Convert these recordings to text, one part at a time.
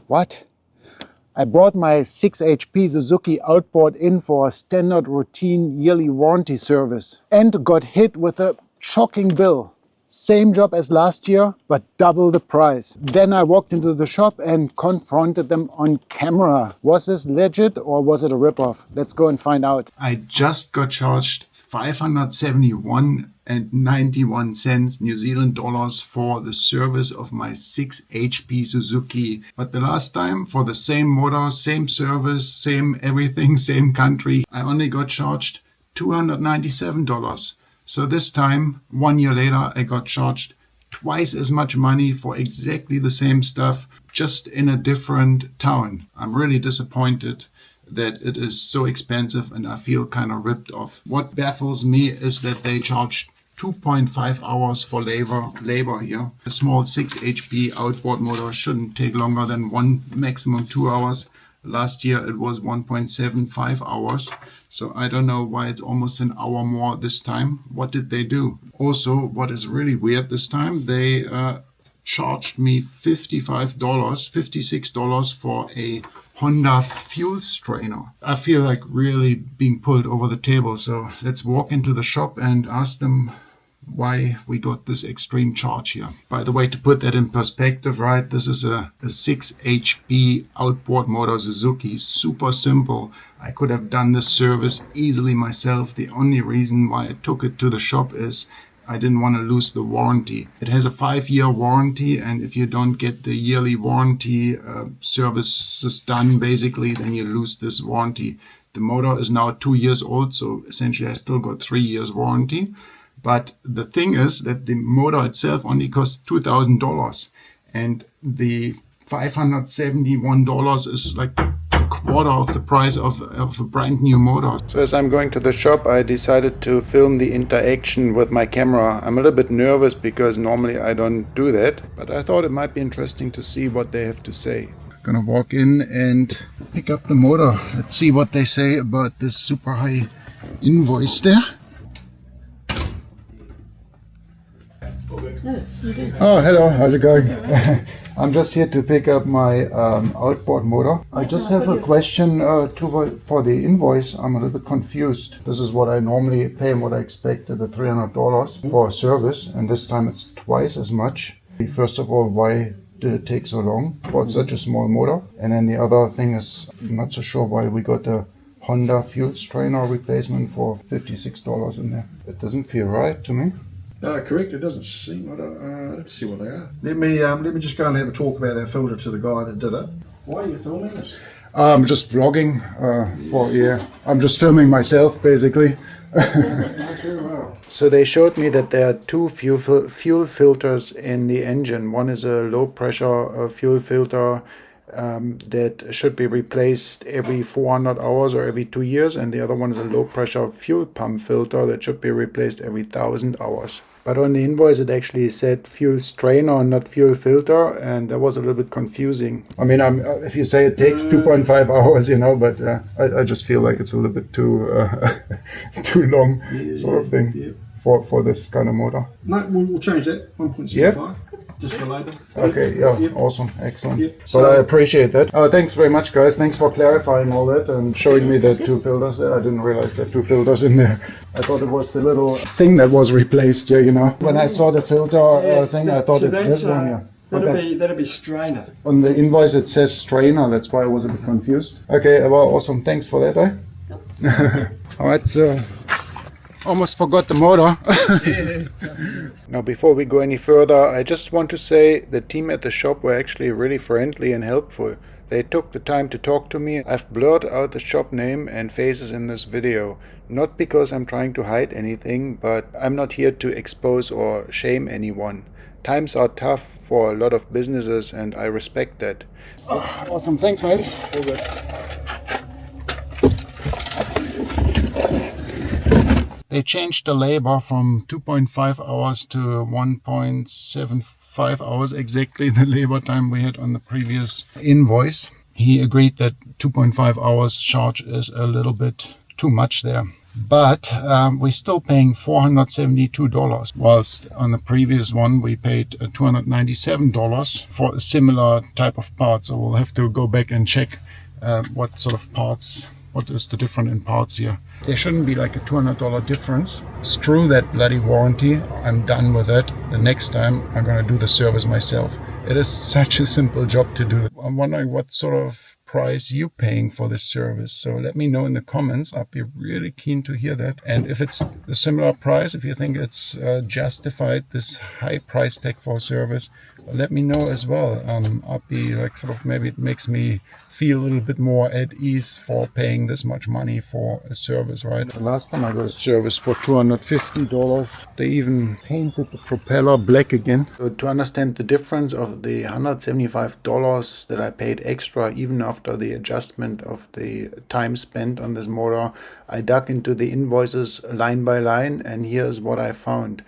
What? I brought my 6 HP Suzuki Outboard in for a standard routine yearly warranty service and got hit with a shocking bill. Same job as last year, but double the price. Then I walked into the shop and confronted them on camera. Was this legit or was it a ripoff? Let's go and find out. I just got charged $571.91 New Zealand dollars for the service of my 6 HP Suzuki. But the last time, for the same motor, same service, same everything, same country, I only got charged $297. So this time, 1 year later, I got charged twice as much money for exactly the same stuff, just in a different town. I'm really disappointed that it is so expensive and I feel kind of ripped off. What baffles me is that they charged 2.5 hours for labor here. A small 6 HP outboard motor shouldn't take longer than maximum 2 hours. Last year it was 1.75 hours. So I don't know why it's almost an hour more this time. What did they do? Also, what is really weird this time, they charged me $56 for a Honda fuel strainer. I feel like really being pulled over the table. So let's walk into the shop and ask them why we got this extreme charge here. By the way, to put that in perspective, right, this is a 6 HP outboard motor Suzuki, super simple. I could have done this service easily myself. The only reason why I took it to the shop is I didn't want to lose the warranty. It has a 5-year warranty, and if you don't get the yearly warranty services done, basically, then you lose this warranty. The motor is now 2 years old, so essentially I still got 3 years warranty. But the thing is that the motor itself only costs $2,000, and the $571 is like a quarter of the price of a brand new motor. So as I'm going to the shop, I decided to film the interaction with my camera. I'm a little bit nervous because normally I don't do that, but I thought it might be interesting to see what they have to say. Gonna walk in and pick up the motor. Let's see what they say about this super high invoice there. Oh, hello, how's it going? I'm just here to pick up my outboard motor. I just have a question for the invoice. I'm a little bit confused. This is what I normally pay and what I expected, the $300 for a service, and this time it's twice as much. First of all, why did it take so long for such a small motor? And then the other thing is, I'm not so sure why we got a Honda fuel strainer replacement for $56 in there. It doesn't feel right to me. Correct. It doesn't seem. Let's see what they are. Let me just go and have a talk about that filter to the guy that did it. Why are you filming this? I'm just vlogging. I'm just filming myself basically. Okay, well. So they showed me that there are two fuel filters in the engine. One is a low pressure fuel filter that should be replaced every 400 hours or every 2 years, and the other one is a low pressure fuel pump filter that should be replaced every 1,000 hours. But on the invoice it actually said fuel strainer, not fuel filter, and that was a little bit confusing. I mean, if you say it takes 2.5 hours, you know, but I just feel like it's a little bit too too long, sort of thing for this kind of motor. No, we'll change that. 1.65. Yep. Just for later. Okay, yeah, yep. Awesome, excellent. Yep. So I appreciate that. Thanks very much, guys. Thanks for clarifying all that and showing me the two filters. I didn't realize there are two filters in there. I thought it was the little thing that was replaced, you know. When I saw the filter thing, I thought it's this one here. That'll be strainer. On the invoice it says strainer, that's why I was a bit confused. Okay, well, awesome. Thanks for that, All right, so almost forgot the motor. Now, before we go any further, I just want to say the team at the shop were actually really friendly and helpful. They took the time to talk to me. I've blurred out the shop name and faces in this video. Not because I'm trying to hide anything, but I'm not here to expose or shame anyone. Times are tough for a lot of businesses and I respect that. Awesome, thanks mate. They changed the labor from 2.5 hours to 1.75 hours, exactly the labor time we had on the previous invoice. He agreed that 2.5 hours charge is a little bit too much there. But we're still paying $472, whilst on the previous one we paid $297 for a similar type of part. So we'll have to go back and check what sort of parts, what is the difference in parts here. There shouldn't be like a $200 difference. Screw that bloody warranty. I'm done with it. The next time I'm going to do the service myself. It is such a simple job to do. I'm wondering what sort of price you paying for this service. So let me know in the comments. I'd be really keen to hear that. And if it's a similar price, if you think it's justified, this high price tag for a service, let me know as well. I'd be like sort of, maybe it makes me feel a little bit more at ease for paying this much money for a service, right? The last time I got a service for $250, they even painted the propeller black again. So to understand the difference of the $175 that I paid extra, even after the adjustment of the time spent on this motor, I dug into the invoices line by line, and here's what I found.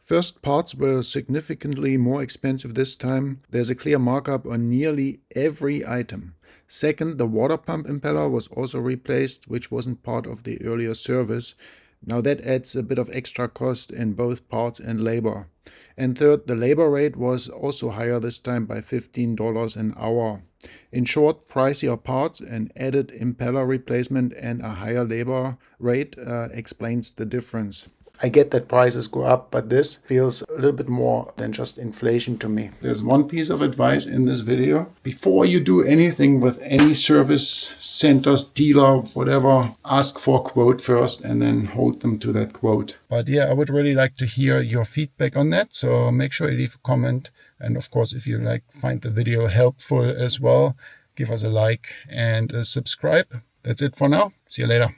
First, parts were significantly more expensive this time. There's a clear markup on nearly every item. Second, the water pump impeller was also replaced, which wasn't part of the earlier service. Now that adds a bit of extra cost in both parts and labor. And third, the labor rate was also higher this time by $15 an hour. In short, pricier parts, an added impeller replacement, and a higher labor rate explains the difference. I get that prices go up, but this feels a little bit more than just inflation to me. There's one piece of advice in this video. Before you do anything with any service centers, dealer, whatever, ask for a quote first and then hold them to that quote. But yeah, I would really like to hear your feedback on that. So make sure you leave a comment. And of course, if you find the video helpful as well, give us a like and subscribe. That's it for now. See you later.